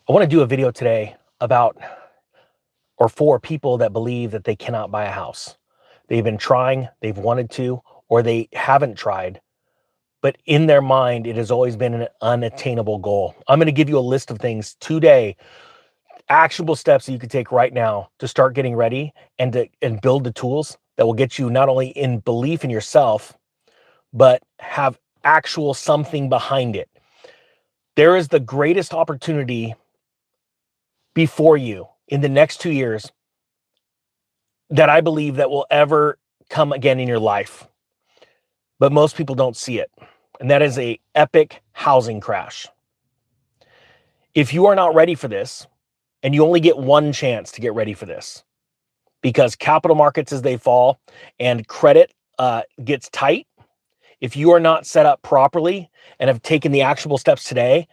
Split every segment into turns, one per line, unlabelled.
I want to do a video today about or for people that believe that they cannot buy a house. They've been trying, they've wanted to, or they haven't tried, but in their mind, it has always been an unattainable goal. I'm going to give you a list of things today, actionable steps that you can take right now to start getting ready and build the tools that will get you not only in belief in yourself, but have actual something behind it. There is the greatest opportunity before you in the next 2 years that I believe that will ever come again in your life. But most people don't see it. And that is a epic housing crash. If you are not ready for this, and you only get one chance to get ready for this, because capital markets as they fall and credit gets tight, if you are not set up properly and have taken the actionable steps today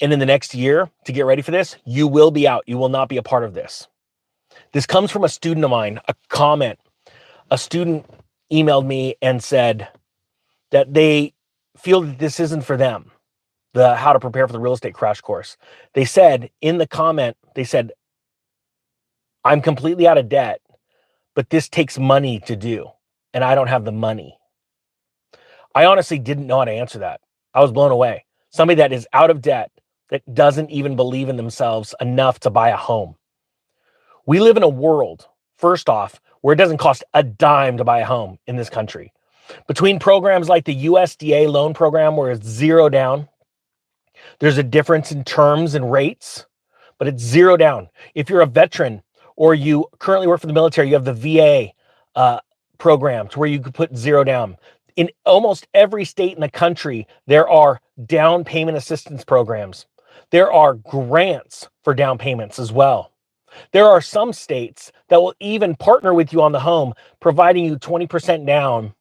and in the next year to get ready for this, you will be out. You will not be a part of this. This comes from a student of mine, a comment. A student emailed me and said that they feel that this isn't for them, the how to prepare for the real estate crash course. They said in the comment, they said, I'm completely out of debt, but this takes money to do, and I don't have the money. I honestly didn't know how to answer that. I was blown away. Somebody that is out of debt, that doesn't even believe in themselves enough to buy a home. We live in a world, first off, where it doesn't cost a dime to buy a home in this country. Between programs like the USDA loan program, where it's zero down, there's a difference in terms and rates, but it's zero down. If you're a veteran or you currently work for the military, you have the VA programs where you could put zero down. In almost every state in the country, there are down payment assistance programs. There are grants for down payments as well. There are some states that will even partner with you on the home, providing you 20% down,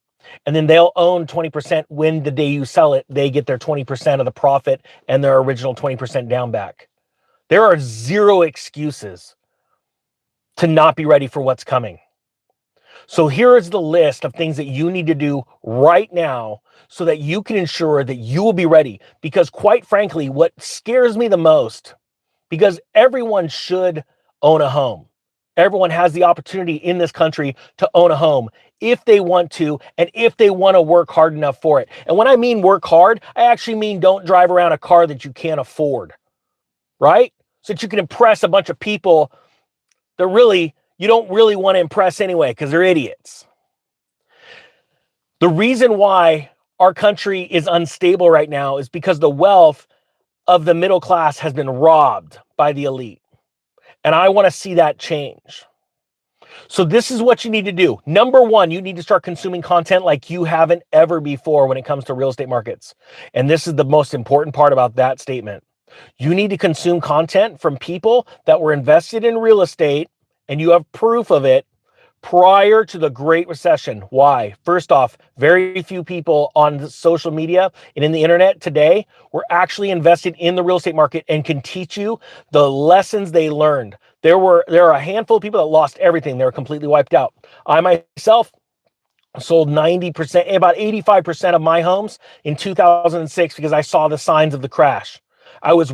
and then they'll own 20% when the day you sell it, they get their 20% of the profit and their original 20% down back. There are zero excuses to not be ready for what's coming. So here is the list of things that you need to do right now so that you can ensure that you will be ready. Because quite frankly, what scares me the most, because everyone should own a home. Everyone has the opportunity in this country to own a home if they want to, and if they want to work hard enough for it. And when I mean work hard, I actually mean don't drive around a car that you can't afford, right? So that you can impress a bunch of people that really, you don't really want to impress anyway, because they're idiots. The reason why our country is unstable right now is because the wealth of the middle class has been robbed by the elite. And I want to see that change. So this is what you need to do. Number one, you need to start consuming content like you haven't ever before when it comes to real estate markets. And this is the most important part about that statement. You need to consume content from people that were invested in real estate, and you have proof of it prior to the Great Recession. Why? First off, very few people on social media and in the internet today were actually invested in the real estate market and can teach you the lessons they learned. There are a handful of people that lost everything. They were completely wiped out. I myself sold 90%, about 85% of my homes in 2006 because I saw the signs of the crash. I was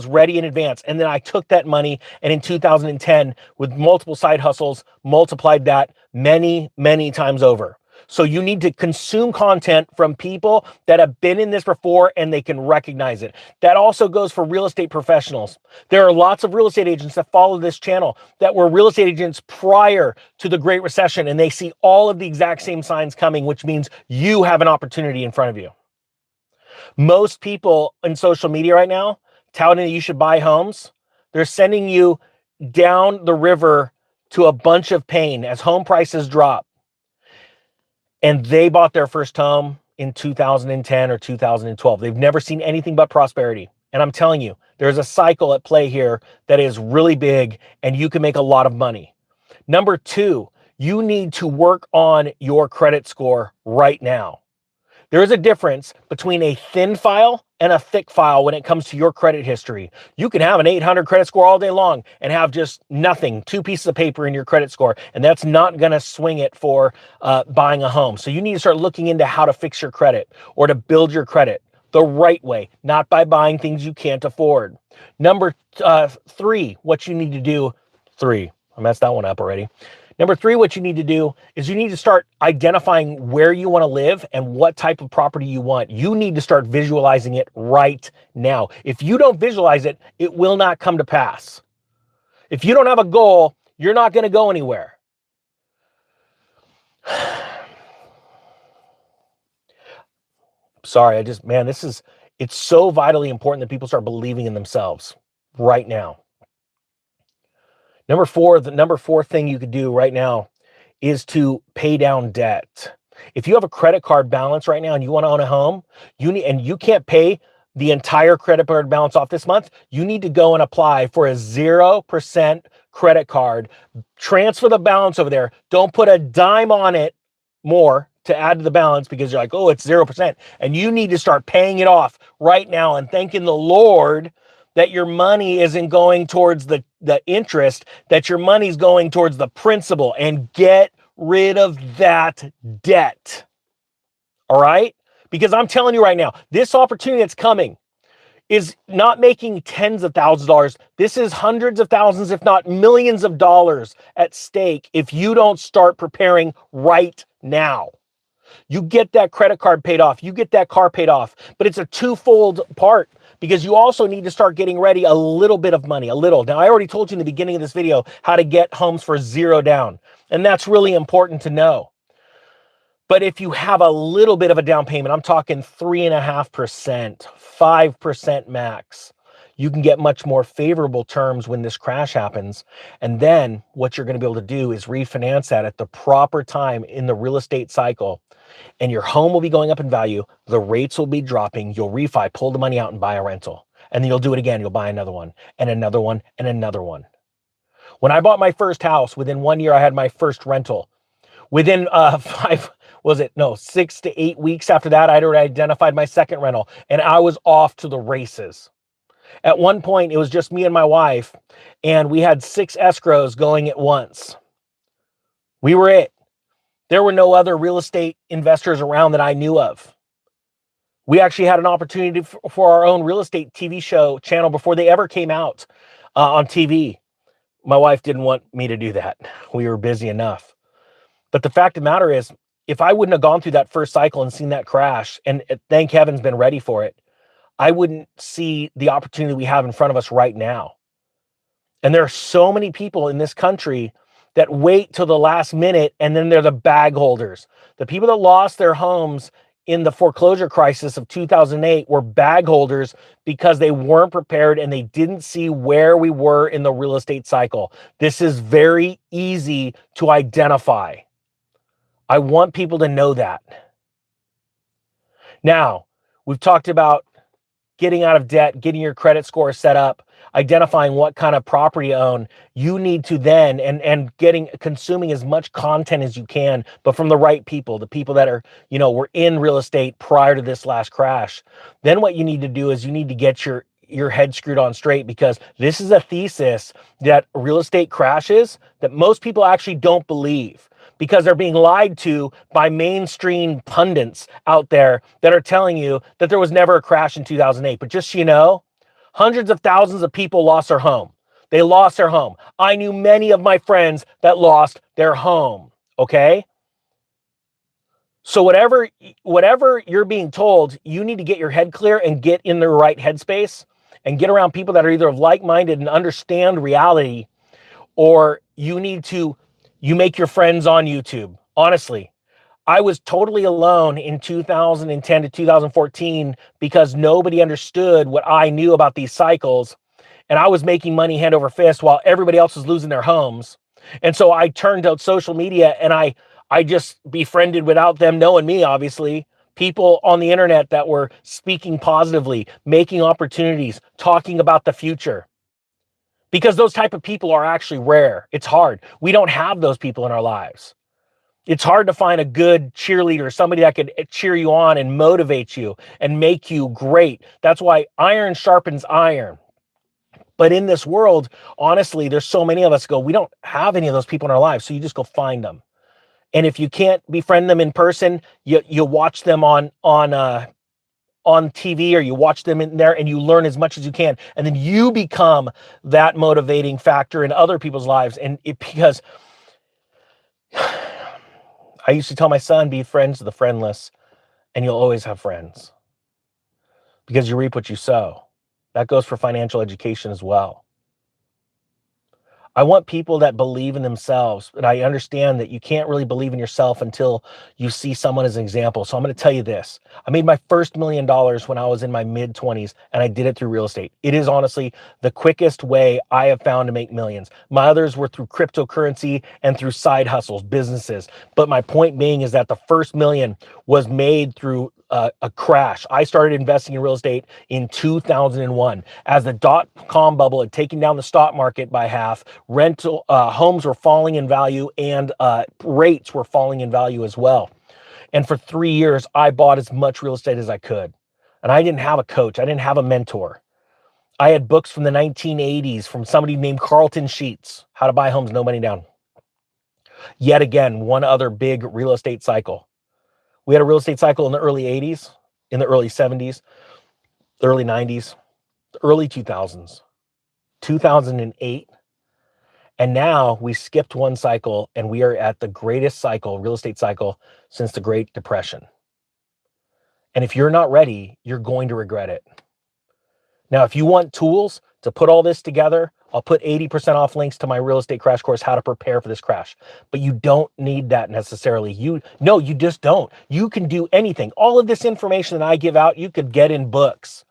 ready in advance. And then I took that money and in 2010 with multiple side hustles, multiplied that many, many times over. So you need to consume content from people that have been in this before and they can recognize it. That also goes for real estate professionals. There are lots of real estate agents that follow this channel that were real estate agents prior to the Great Recession, and they see all of the exact same signs coming, which means you have an opportunity in front of you. Most people in social media right now touting that you should buy homes, they're sending you down the river to a bunch of pain as home prices drop. And they bought their first home in 2010 or 2012. They've never seen anything but prosperity. And I'm telling you, there's a cycle at play here that is really big, and you can make a lot of money. Number two, you need to work on your credit score right now. There is a difference between a thin file and a thick file when it comes to your credit history. You can have an 800 credit score all day long and have just nothing, 2 pieces of paper in your credit score, and that's not going to swing it for buying a home. So you need to start looking into how to fix your credit or to build your credit. the right way, not by buying things you can't afford. Number 3, what you need to do, 3, I messed that one up already. Number 3, what you need to do is you need to start identifying where you want to live and what type of property you want. You need to start visualizing it right now. If you don't visualize it, it will not come to pass. If you don't have a goal, you're not going to go anywhere. Sorry, it's so vitally important that people start believing in themselves right now. Number 4, the number 4 thing you could do right now is to pay down debt. If you have a credit card balance right now and you want to own a home, you can't pay the entire credit card balance off this month, you need to go and apply for a 0% credit card. Transfer the balance over there. Don't put a dime on it more to add to the balance because you're like, oh, it's 0%. And you need to start paying it off right now and thanking the Lord that your money isn't going towards the interest, that your money's going towards the principal, and get rid of that debt. All right? Because I'm telling you right now, this opportunity that's coming is not making tens of thousands of dollars. This is hundreds of thousands, if not millions of dollars at stake if you don't start preparing right now. You get that credit card paid off, you get that car paid off, but it's a twofold part because you also need to start getting ready a little bit of money, a little. Now, I already told you in the beginning of this video how to get homes for 0 down, and that's really important to know. But if you have a little bit of a down payment, I'm talking 3.5%, 5% max, you can get much more favorable terms when this crash happens. And then what you're going to be able to do is refinance that at the proper time in the real estate cycle. And your home will be going up in value. The rates will be dropping. You'll refi, pull the money out and buy a rental. And then you'll do it again. You'll buy another one and another one and another one. When I bought my first house, within 1 year, I had my first rental. Within 6 to 8 weeks after that, I'd already identified my second rental and I was off to the races. At one point, it was just me and my wife, and we had 6 escrows going at once. We were it. There were no other real estate investors around that I knew of. We actually had an opportunity for our own real estate TV show channel before they ever came out on TV. My wife didn't want me to do that. We were busy enough. But the fact of the matter is, if I wouldn't have gone through that first cycle and seen that crash, and thank heaven's been ready for it, I wouldn't see the opportunity we have in front of us right now. And there are so many people in this country that wait till the last minute, and then they're the bag holders. The people that lost their homes in the foreclosure crisis of 2008 were bag holders because they weren't prepared and they didn't see where we were in the real estate cycle. This is very easy to identify. I want people to know that. Now, we've talked about getting out of debt, getting your credit score set up, identifying what kind of property you own. You need to then, and consuming as much content as you can, but from the right people, the people that are, were in real estate prior to this last crash. Then what you need to do is you need to get your head screwed on straight, because this is a thesis that real estate crashes that most people actually don't believe, because they're being lied to by mainstream pundits out there that are telling you that there was never a crash in 2008. But just so you know, hundreds of thousands of people lost their home. They lost their home. I knew many of my friends that lost their home, okay? So whatever you're being told, you need to get your head clear and get in the right headspace and get around people that are either like-minded and understand reality, or you make your friends on YouTube. Honestly, I was totally alone in 2010 to 2014 because nobody understood what I knew about these cycles. And I was making money hand over fist while everybody else was losing their homes. And so I turned out social media, and I just befriended, without them knowing me, obviously, people on the internet that were speaking positively, making opportunities, talking about the future. Because those type of people are actually rare. It's hard. We don't have those people in our lives. It's hard to find a good cheerleader, somebody that could cheer you on and motivate you and make you great. That's why iron sharpens iron. But in this world, honestly, there's so many of us we don't have any of those people in our lives. So you just go find them. And if you can't befriend them in person, you watch them on on TV or you watch them in there and you learn as much as you can. And then you become that motivating factor in other people's lives. And because I used to tell my son, be friends with the friendless, and you'll always have friends because you reap what you sow. That goes for financial education as well. I want people that believe in themselves, but I understand that you can't really believe in yourself until you see someone as an example. So I'm going to tell you this. I made my first $1 million when I was in my mid-20s, and I did it through real estate. It is honestly the quickest way I have found to make millions. My others were through cryptocurrency and through side hustles, businesses. But my point being is that the first million was made through a crash. I started investing in real estate in 2001 as the dot-com bubble had taken down the stock market by half. Rental homes were falling in value, and rates were falling in value as well. And for 3 years, I bought as much real estate as I could. And I didn't have a coach. I didn't have a mentor. I had books from the 1980s from somebody named Carlton Sheets, How to Buy Homes, No Money Down. Yet again, one other big real estate cycle. We had a real estate cycle in the early 80s, in the early 70s, the early 90s, the early 2000s, 2008. And now we skipped one cycle and we are at the greatest cycle, real estate cycle, since the Great Depression. And if you're not ready, you're going to regret it. Now, if you want tools to put all this together, I'll put 80% off links to my real estate crash course, how to prepare for this crash. But you don't need that necessarily. No, you just don't. You can do anything. All of this information that I give out, you could get in books.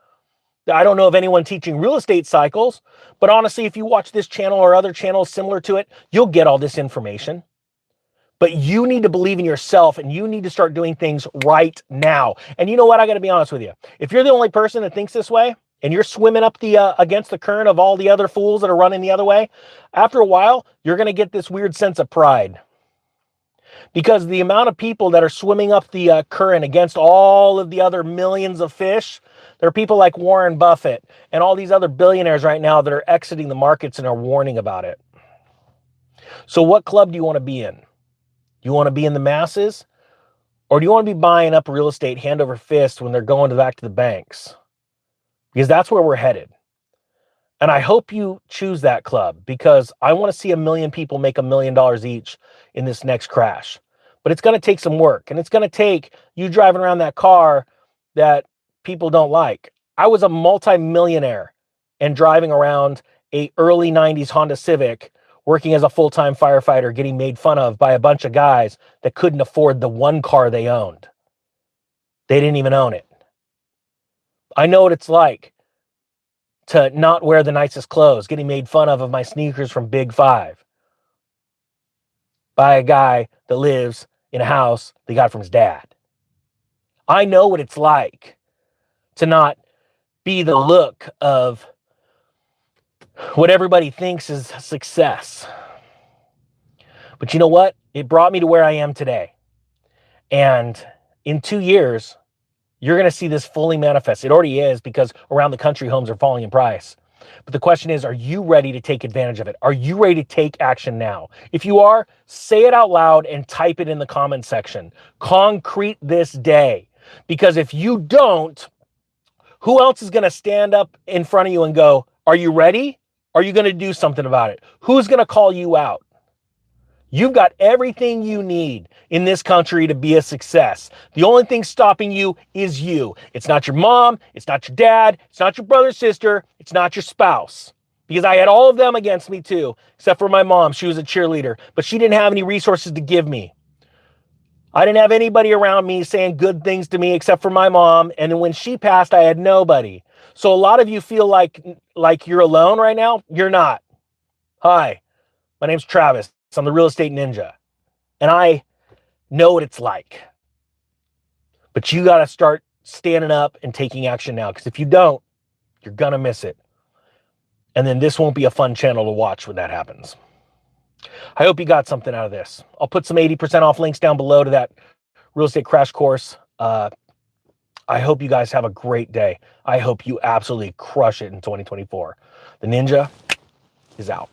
I don't know of anyone teaching real estate cycles, but honestly, if you watch this channel or other channels similar to it, you'll get all this information. But you need to believe in yourself and you need to start doing things right now. And you know what? I got to be honest with you. If you're the only person that thinks this way and you're swimming up the against the current of all the other fools that are running the other way, after a while, you're going to get this weird sense of pride. Because the amount of people that are swimming up the current against all of the other millions of fish, there are people like Warren Buffett and all these other billionaires right now that are exiting the markets and are warning about it. So what club do you want to be in? Do you want to be in the masses? Or do you want to be buying up real estate hand over fist when they're going back to the banks? Because that's where we're headed. And I hope you choose that club because I want to see 1 million people make $1 million each in this next crash. But it's going to take some work, and it's going to take you driving around that car that people don't like. I was a multi-millionaire and driving around a early 90s Honda Civic, working as a full-time firefighter, getting made fun of by a bunch of guys that couldn't afford the one car they owned. They didn't even own it. I know what it's like to not wear the nicest clothes, getting made fun of my sneakers from Big Five by a guy that lives in a house they got from his dad. I know what it's like to not be the look of what everybody thinks is success. But you know what? It brought me to where I am today. And in 2 years, you're going to see this fully manifest. It already is because around the country, homes are falling in price. But the question is, are you ready to take advantage of it? Are you ready to take action now? If you are, say it out loud and type it in the comment section. Concrete this day. Because if you don't, who else is going to stand up in front of you and go, are you ready? Are you going to do something about it? Who's going to call you out? You've got everything you need in this country to be a success. The only thing stopping you is you. It's not your mom. It's not your dad. It's not your brother, sister. It's not your spouse. Because I had all of them against me too, except for my mom. She was a cheerleader, but she didn't have any resources to give me. I didn't have anybody around me saying good things to me except for my mom. And then when she passed, I had nobody. So a lot of you feel like you're alone right now. You're not. Hi, my name's Travis. I'm the real estate ninja. And I know what it's like. But you got to start standing up and taking action now. Because if you don't, you're going to miss it. And then this won't be a fun channel to watch when that happens. I hope you got something out of this. I'll put some 80% off links down below to that real estate crash course. I hope you guys have a great day. I hope you absolutely crush it in 2024. The Ninja is out.